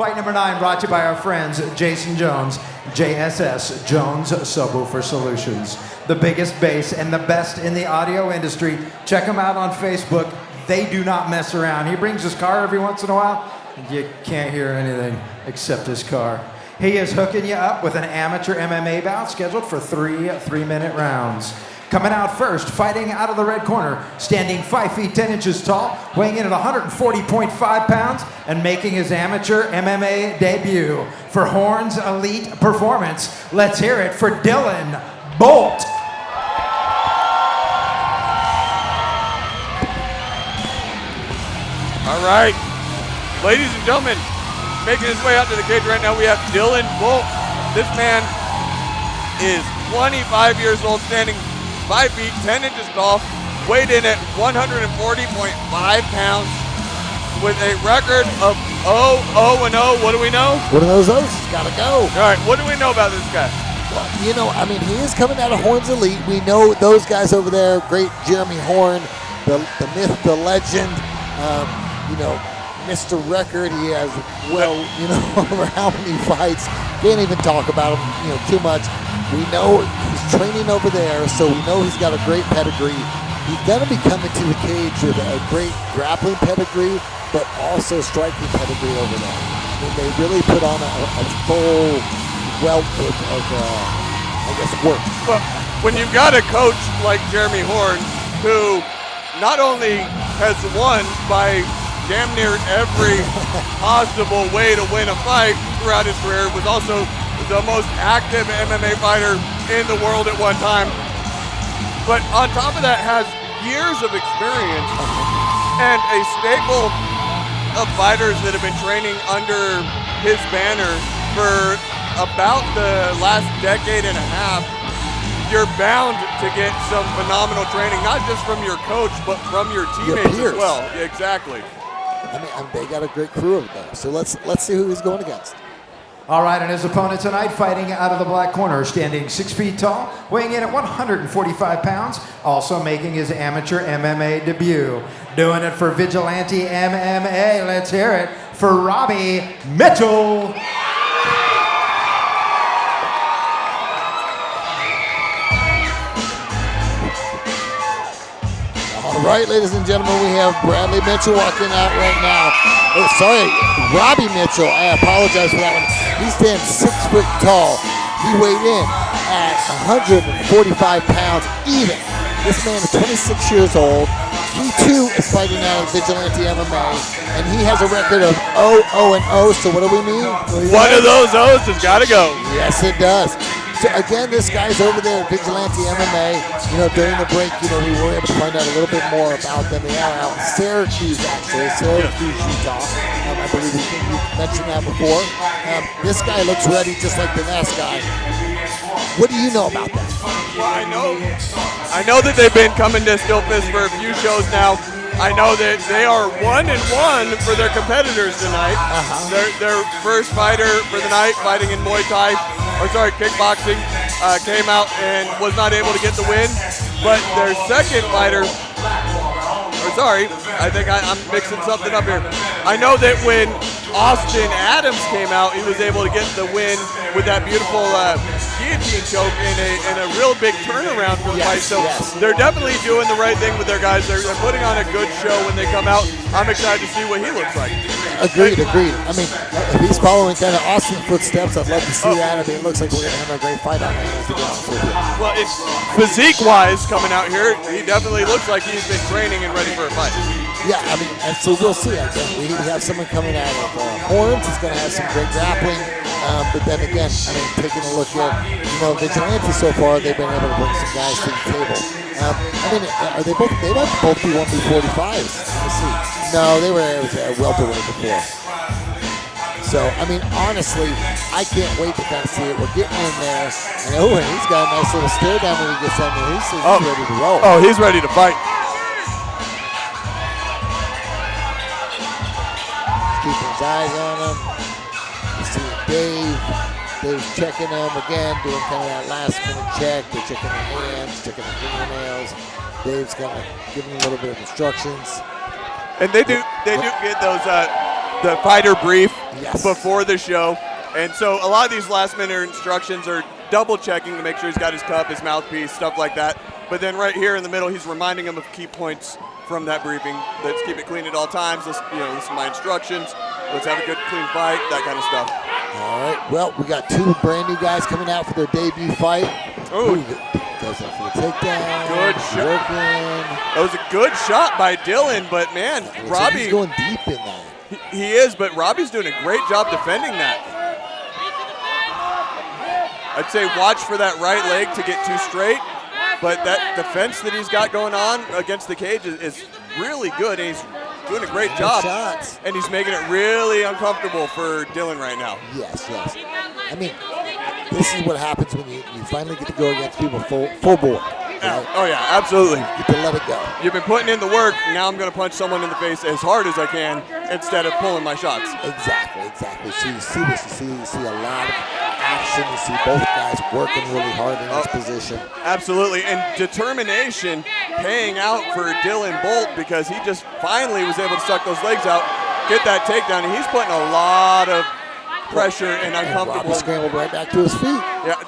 Fight number 9 brought to you by our friends Jason Jones, JSS, Jones Subwoofer Solutions. The biggest bass and the best in the audio industry. Check him out on Facebook. They do not mess around. He brings his car every once in a while. You can't hear anything except his car. He is hooking you up with an amateur MMA bout scheduled for 3 3-minute rounds. Coming out first, fighting out of the red corner, standing 5 feet 10 inches tall, weighing in at 140.5 pounds, and making his amateur MMA debut. For Horns Elite Performance, let's hear it for Dylan Bolt. All right, ladies and gentlemen, making his way out to the cage right now, we have Dylan Bolt. This man is 25 years old, standing 5 feet 10 inches tall, weighed in at 140.5 pounds, with a record of 0-0-0. What do we know? One of those O's got to go. All right, what do we know about this guy? Well, you know, I mean, he is coming out of Horns Elite. We know those guys over there, great Jeremy Horn, the myth, the legend, you know, Mr. Record. He has, well, you know, over how many fights. Can't even talk about him, you know, too much. We know he's training over there, so we know he's got a great pedigree. He's going to be coming to the cage with a great grappling pedigree, but also striking pedigree over there. I mean, they really put on a full wealth of I guess, work. Well, when you've got a coach like Jeremy Horn, who not only has won by damn near every possible way to win a fight throughout his career, was also the most active MMA fighter in the world at one time. But on top of that, has years of experience and a stable of fighters that have been training under his banner for about the last decade and a half. You're bound to get some phenomenal training, not just from your coach, but from your teammates as well. Exactly. I mean, they got a great crew over there. So let's see who he's going against. All right, and his opponent tonight, fighting out of the black corner, standing 6 feet tall, weighing in at 145 pounds, also making his amateur MMA debut. Doing it for Vigilante MMA, let's hear it for Robbie Mitchell. All right, ladies and gentlemen, we have Bradley Mitchell walking out right now. Oh, sorry, Robbie Mitchell. I apologize for that one. He stands 6 foot tall. He weighed in at 145 pounds even. This man is 26 years old. He too is fighting out of Vigilante MMA, and he has a record of 0-0-0. So what do we mean? One of those O's has got to go. Yes, it does. So again, this guy's over there at Vigilante MMA. You know, during the break, you know, we were able to find out a little bit more about them. They are out in Syracuse, actually, Syracuse, Utah. I believe you mentioned that before. This guy looks ready, just like the last guy. What do you know about that? Well, I know that they've been coming to SteelFist for a few shows now. I know that they are 1-1 for their competitors tonight. Their first fighter for the night, fighting in kickboxing, came out and was not able to get the win. But their second fighter, I think I'm mixing something up here. I know that when Austin Adams came out, he was able to get the win with that beautiful guillotine choke in a real big turnaround for the fight. So they're definitely doing the right thing with their guys. They're putting on a good show when they come out. I'm excited to see what he looks like. Agreed. I mean, if he's following kind of Austin's footsteps, I'd love to see that. I mean, it looks like we're going to have a great fight on our hands, to be honest with you. Well, it's physique-wise coming out here, he definitely looks like he's been training and ready for a fight. Yeah, I mean, and so we'll see. I think we have someone coming out of Horns. He's going to have some great grappling. But then again, I mean, taking a look at, you know, Vigilante so far, they've been able to bring some guys to the table. I mean, are they might both be 145s. Let's see. No, they were welterweight before. So, I mean, honestly, I can't wait to kind of see it. We're getting in there. And he's got a nice little stare down when he gets down there. He's ready to roll. Oh, he's ready to fight. Keeping his eyes on him. You see Dave's checking him again, doing kind of that last minute check. They're checking the hands, checking the fingernails. Dave's kind of giving a little bit of instructions. And they do get those the fighter brief Yes. before the show. And so a lot of these last-minute instructions are double-checking to make sure he's got his cup, his mouthpiece, stuff like that. But then right here in the middle, he's reminding him of key points from that briefing. Let's keep it clean at all times. Let's, listen to my instructions. Let's have a good, clean fight, that kind of stuff. All right. Well, we got 2 brand new guys coming out for their debut fight. Ooh. Goes up for the takedown. Good shot. That was a good shot by Dylan, but man, Robbie. He's going deep in that. He is, but Robbie's doing a great job defending that. I'd say watch for that right leg to get too straight, but that defense that he's got going on against the cage is really good, and he's doing a great job. Shots. And he's making it really uncomfortable for Dylan right now. Yes. I mean, this is what happens when you finally get to go against people full bore. Right? Oh, yeah, absolutely. You can let it go. You've been putting in the work. Now I'm going to punch someone in the face as hard as I can instead of pulling my shots. Exactly. So you see this. You see a lot of action. You see both guys working really hard in this position. Absolutely. And determination paying out for Dylan Bolt because he just finally was able to suck those legs out, get that takedown, and he's putting a lot of pressure and uncomfortable. Robbie scrambled right back to his feet. Yeah,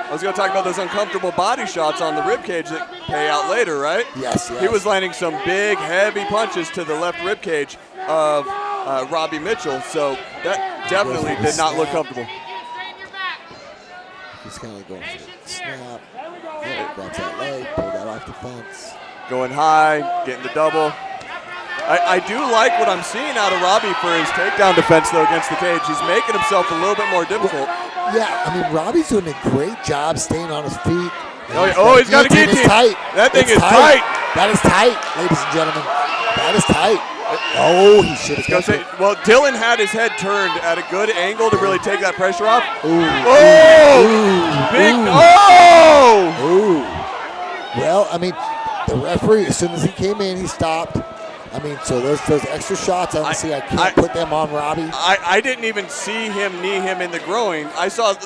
I was going to talk about those uncomfortable body shots on the ribcage that pay out later, right? Yes. He was landing some big, heavy punches to the left ribcage of Robbie Mitchell, so that definitely did not look comfortable. He's kind of going for the snap. Grabs that leg, pull that off the fence. Going high, getting the double. I do like what I'm seeing out of Robbie for his takedown defense, though, against the cage. He's making himself a little bit more difficult. Yeah, I mean, Robbie's doing a great job staying on his feet. He's got a guillotine. It's tight. That thing is tight. tight. That is tight, ladies and gentlemen. That is tight. Oh, he should have kept it. Well, Dylan had his head turned at a good angle to really take that pressure off. Ooh. Big. Ooh. Well, I mean, the referee, as soon as he came in, he stopped. I mean, so those extra shots, obviously, I can't put them on Robbie. I didn't even see him knee him in the groin. I saw it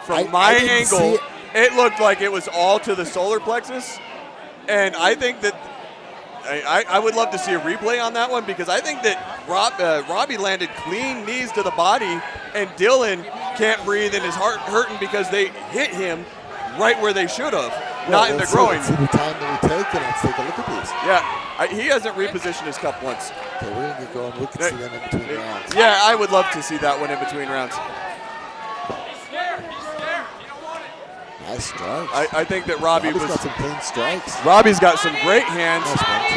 from my angle. It looked like it was all to the solar plexus, and I think that I would love to see a replay on that one because I think that Robbie landed clean knees to the body, and Dylan can't breathe and is hurting because they hit him right where they should have, not in the groin. Let's see the time that we take, and let's take a look at these. Yeah, he hasn't repositioned his cup once. Okay, we're going to get going. We can see them in between rounds. Yeah, I would love to see that one in between rounds. Nice strikes. I think that Robbie's got some clean strikes. Robbie's got some great hands. Nice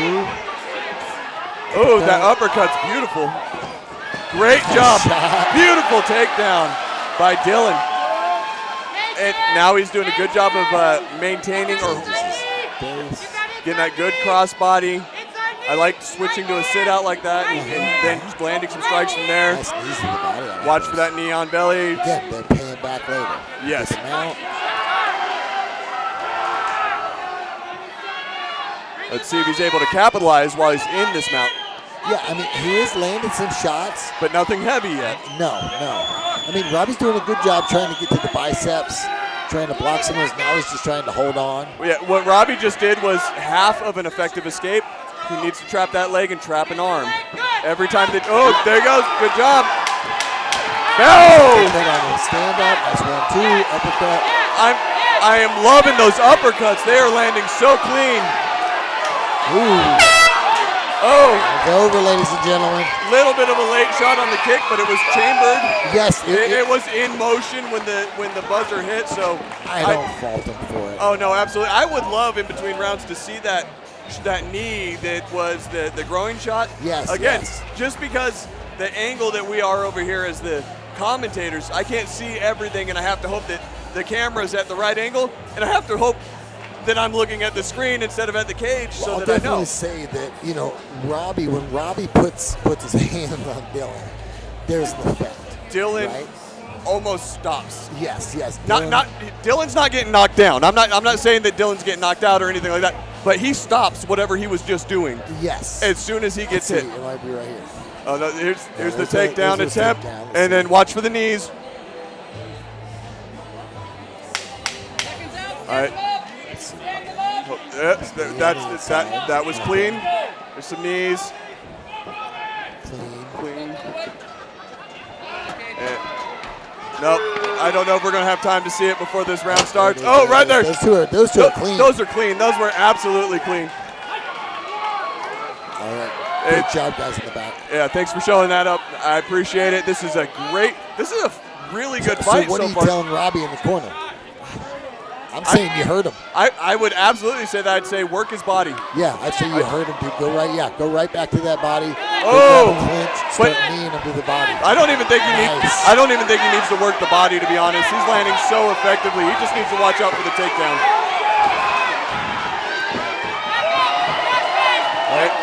1, 2. Oh, that uppercut's beautiful. Great job. Beautiful takedown by Dylan. And now he's doing a good job of maintaining or getting that good crossbody. I like switching to a sit out like that and then landing some strikes from there. Nice knees to the body. Watch for that knee on belly. Again, they're paying back later. Yes. Let's see if he's able to capitalize while he's in this mount. Yeah, I mean, he has landed some shots. But nothing heavy yet. No. I mean, Robbie's doing a good job trying to get to the biceps, trying to block some of those. Now he's just trying to hold on. Yeah, what Robbie just did was half of an effective escape. He needs to trap that leg and trap an arm. Every time that, there he goes, good job. No! Stand up, that's 1, 2, uppercut. I am loving those uppercuts. They are landing so clean. Ooh. Oh. It's over, ladies and gentlemen. Little bit of a late shot on the kick, but it was chambered. Yes. It was in motion when the buzzer hit, so. I don't fault him for it. Oh, no, absolutely. I would love in between rounds to see that knee that was the groin shot. Yes. Again, just because the angle that we are over here as the commentators, I can't see everything, and I have to hope that the camera's at the right angle, and I have to hope that I'm looking at the screen instead of at the cage so that I know. I'll definitely say that, Robbie, when Robbie puts his hand on Dylan, there's an effect. Dylan right? almost stops. Yes. Dylan's not getting knocked down. I'm not saying that Dylan's getting knocked out or anything like that, but he stops whatever he was just doing. Yes. As soon as he gets hit. It might be right here. Oh no, here's the takedown attempt, and then watch for the knees. All right. That was clean. There's some knees. Clean. Nope. I don't know if we're going to have time to see it before this round starts. Oh, right there. Those two are clean. Those are clean. Those were absolutely clean. All right. Good job, guys, in the back. Yeah, thanks for showing that up. I appreciate it. This is a really good fight so what so are you far. telling Robbie in the corner? I'm saying you hurt him. I would absolutely say that. I'd say work his body. Yeah, I'd say you hurt him, dude. Go right back to that body. Oh, clinch, start kneeing him to the body. I don't even think he needs to work the body, to be honest. He's landing so effectively. He just needs to watch out for the takedown.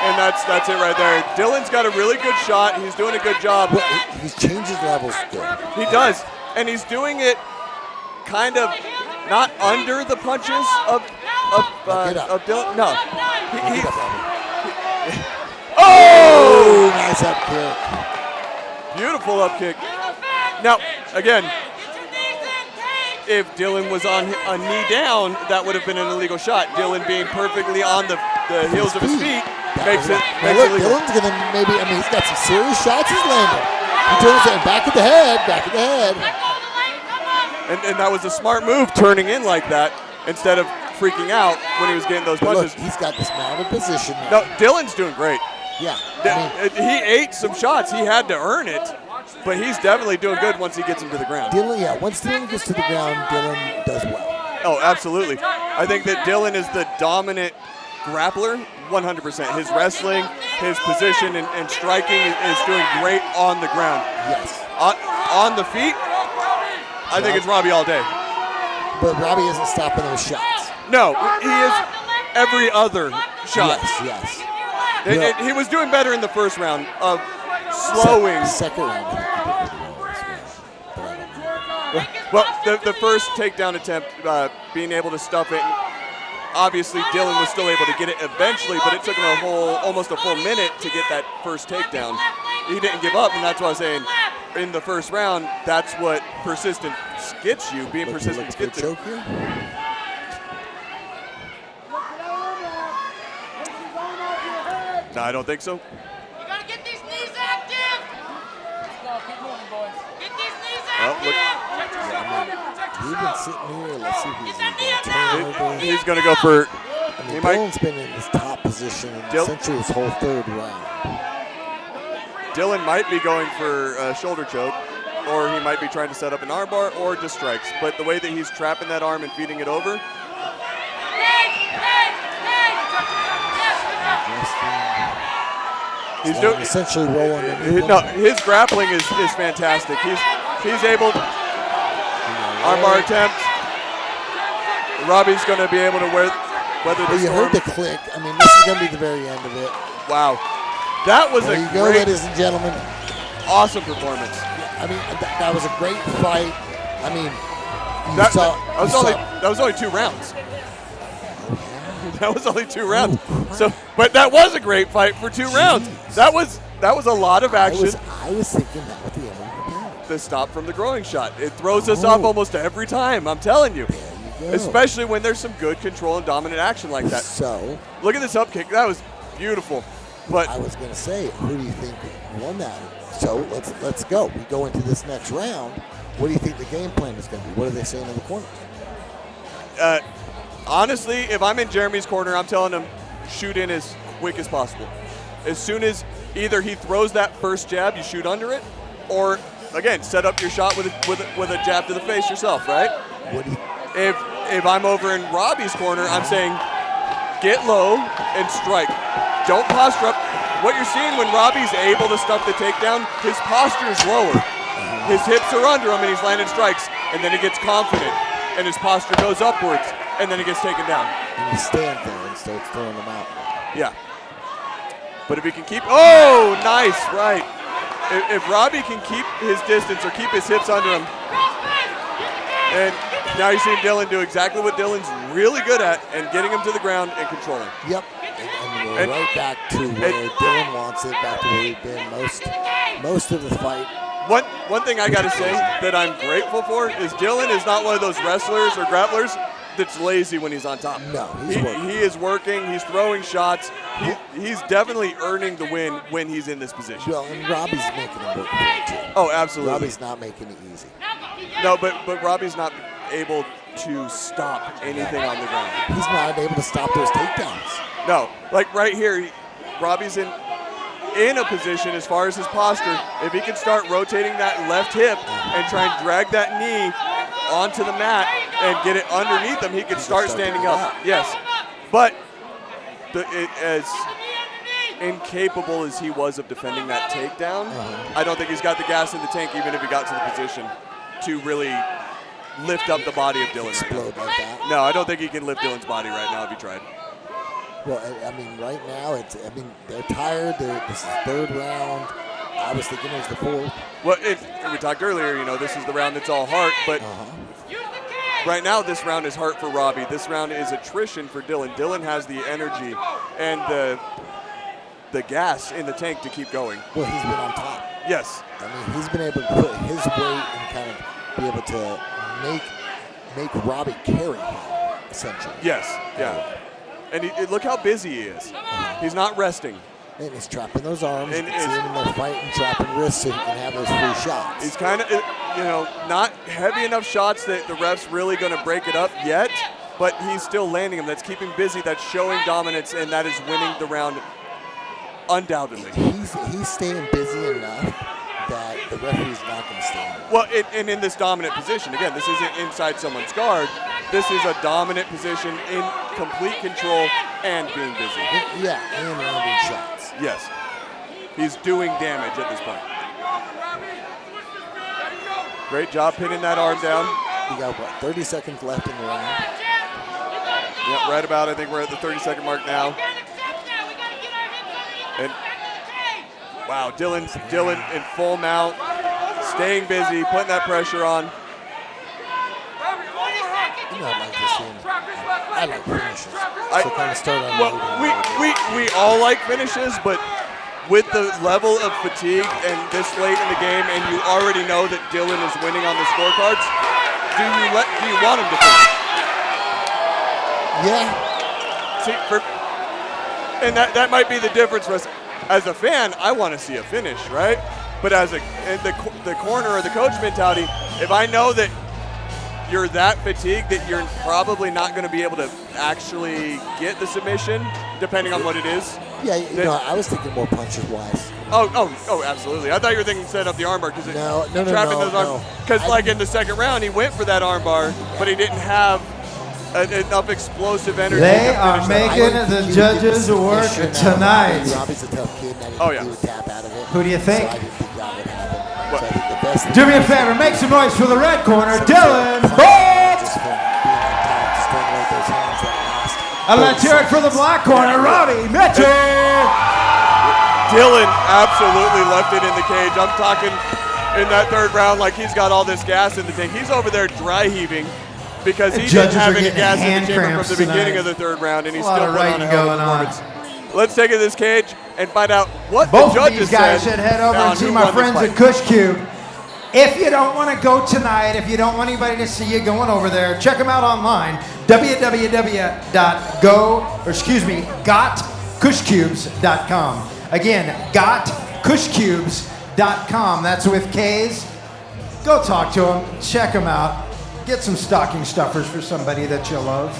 And that's it right there. Dylan's got a really good shot. He's doing a good job. Well, he's changed his levels good. He does, and he's doing it kind of not under the punches of Dylan. No. Oh, nice up kick. Beautiful up kick. Now, again, if Dylan was on a knee down, that would have been an illegal shot. Dylan being perfectly on the heels of his feet makes it legal. Dylan's going to he's got some serious shots he's landing. He turns it back of the head. And that was a smart move, turning in like that instead of freaking out when he was getting those punches. Look, he's got this mounted position now. No, Dylan's doing great. Yeah. He ate some shots. He had to earn it, but he's definitely doing good once he gets him to the ground. Once Dylan gets to the ground, Dylan does well. Oh, absolutely. I think that Dylan is the dominant grappler, 100%. His wrestling, his position, and striking is doing great on the ground. Yes. On the feet, I think it's Robbie all day. But Robbie isn't stopping those shots. No, he is every other shot. Yes. He was doing better in the first round of slowing. Second round. Well, the first takedown attempt, being able to stuff it. Obviously, Dylan was still able to get it eventually, but it took him almost a full minute to get that first takedown. He didn't give up, and that's why I was saying in the first round, that's what persistence gets you. Being persistent gets you. No, I don't think so. You gotta get these knees active. Let's go, keep moving, boys. Get these knees active. We've been sitting here. Let's see if he's going to turn over. He's going to go for. Dylan's been in this top position essentially his whole third round. Dylan might be going for a shoulder choke, or he might be trying to set up an armbar or just strikes. But the way that he's trapping that arm and feeding it over. He's doing essentially rolling. No, his grappling is fantastic. He's able armbar attempt. Robbie's going to be able to weather the storm. You heard the click. This is going to be the very end of it. Wow, that was there you go, ladies and gentlemen. Awesome performance. That was a great fight. That was only 2 rounds. That was only 2 rounds. But that was a great fight for 2 rounds. That was a lot of action. I was thinking that was the end of the round. The stop from the growing shot. It throws us off almost every time. I'm telling you. Especially when there's some good control and dominant action like that. So look at this up kick. That was beautiful. But I was going to say, who do you think won that? So let's go. We go into this next round. What do you think the game plan is going to be? What are they saying in the corner? Honestly, if I'm in Jeremy's corner, I'm telling him shoot in as quick as possible. As soon as either he throws that first jab, you shoot under it, or again set up your shot with a jab to the face yourself, right? If I'm over in Robbie's corner, I'm saying get low and strike. Don't posture up. What you're seeing when Robbie's able to stuff the takedown, his posture is lower. His hips are under him and he's landing strikes, and then he gets confident and his posture goes upwards, and then he gets taken down. And he stands there and starts throwing them out. Yeah. But if he can keep, oh, nice, right. If Robbie can keep his distance or keep his hips under him, and now you're seeing Dylan do exactly what Dylan's really good at, and getting him to the ground and controlling. Yep. And we're right back to where Dylan wants it, back to where we've been most of the fight. One thing I got to say that I'm grateful for is Dylan is not one of those wrestlers or grapplers that's lazy when he's on top. No, he's working. He is working. He's throwing shots. He's definitely earning the win when he's in this position. Well, and Robbie's making him work for it too. Oh, absolutely. Robbie's not making it easy. No, but Robbie's not able to stop anything on the ground. He's not able to stop those takedowns. No, like right here, Robbie's in a position as far as his posture. If he can start rotating that left hip and try and drag that knee onto the mat and get it underneath him, he can start standing up. Yes, but as incapable as he was of defending that takedown, I don't think he's got the gas in the tank, even if he got to the position to really lift up the body of Dylan. Explode like that. No, I don't think he can lift Dylan's body right now if he tried. Well, I mean, right now, they're tired. This is third round. I was thinking it was the fourth. Well, we talked earlier, this is the round that's all heart, but right now this round is heart for Robbie. This round is attrition for Dylan. Dylan has the energy and the gas in the tank to keep going. Well, he's been on top. Yes. I mean, he's been able to put his weight and kind of be able to make Robbie carry him, essentially. Yes, yeah. And look how busy he is. He's not resting. And he's trapping those arms. And you can see him in there fighting, trapping wrists so he can have those free shots. He's kind of, not heavy enough shots that the ref's really going to break it up yet, but he's still landing them. That's keeping busy. That's showing dominance, and that is winning the round undoubtedly. He's staying busy enough that the referee's not going to stand there. Well, and in this dominant position, again, this isn't inside someone's guard. This is a dominant position in complete control and being busy. Yeah, and landing shots. Yes. He's doing damage at this point. Great job pinning that arm down. We got, 30 seconds left in the round? Yep, right about, I think we're at the 30-second mark now. And wow, Dylan in full mount, staying busy, putting that pressure on. I'd like to see him. I like finishes. So kind of start on. Well, we all like finishes, but with the level of fatigue and this late in the game, and you already know that Dylan is winning on the scorecards, do you want him to finish? Yeah. See, and that might be the difference for us. As a fan, I want to see a finish, right? But as the corner or the coach mentality, if I know that you're that fatigued that you're probably not going to be able to actually get the submission, depending on what it is. Yeah, I was thinking more punches wise. Oh, absolutely. I thought you were thinking set up the armbar because Because like in the second round, he went for that armbar, but he didn't have enough explosive energy. They are making the judges work tonight. Robbie's a tough kid. And Oh, yeah. He would tap out of it. Who do you think? So I didn't think that would happen. So I think the best Do me a favor, make some noise for the red corner, Dylan Bolot! just from being on top, just throwing away those hands that last. And let's hear it for the black corner, Robbie Mitchell! Dylan absolutely left it in the cage. I'm talking in that third round like he's got all this gas in the tank. He's over there dry heaving because he didn't have any gas in the chamber from the beginning of the third round, and he's still put on a hell of a performance. Let's take it to this cage and find out what Both the of judges these guys said should head over on and see who my won this friends fight. at Cush Cube. If you don't want to go tonight, if you don't want anybody to see you going over there, check them out online, gotcushcubes.com. Again, gotcushcubes.com. That's with K's. Go talk to them, check them out, get some stocking stuffers for somebody that you love.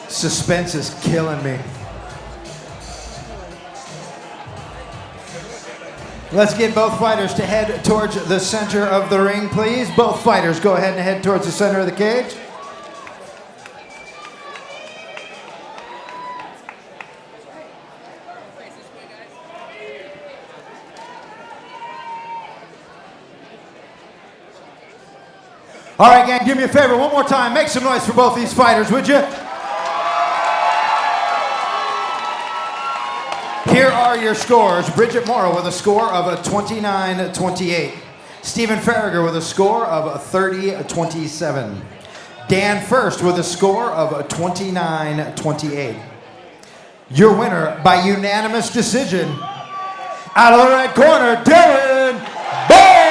Suspense is killing me. Let's get both fighters to head towards the center of the ring, please. Both fighters go ahead and head towards the center of the cage. All right, gang, do me a favor one more time. Make some noise for both these fighters, would you? Here are your scores. Bridget Morrow with a score of a 29-28. Stephen Farragher with a score of a 30-27. Dan First with a score of a 29-28. Your winner by unanimous decision, out of the red corner, Dylan Bolot!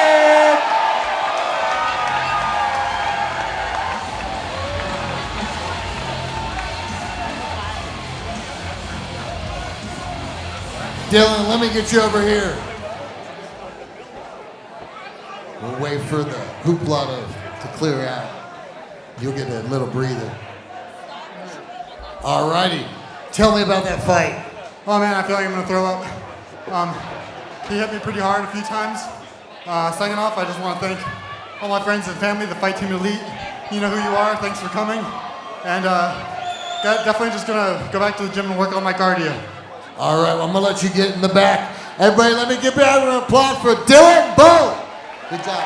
Dylan, let me get you over here. We'll wait for the hoopla to clear out. You'll get a little breather. All righty. Tell me about that fight. Oh man, I feel like I'm gonna throw up. He hit me pretty hard a few times. Second off, I just want to thank all my friends and family, the Fight Team Elite. You know who you are. Thanks for coming. And definitely just gonna go back to the gym and work on my cardio. All right, well, I'm gonna let you get in the back. Everybody, let me give a round of applause for Dylan Bolot. Good job.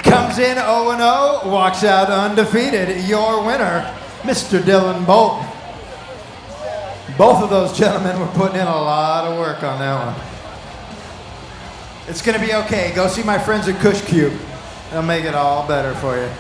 Comes in 0-0, walks out undefeated. Your winner, Mr. Dylan Bolot. Both of those gentlemen were putting in a lot of work on that one. It's gonna be okay. Go see my friends at Cush Cube. They'll make it all better for you.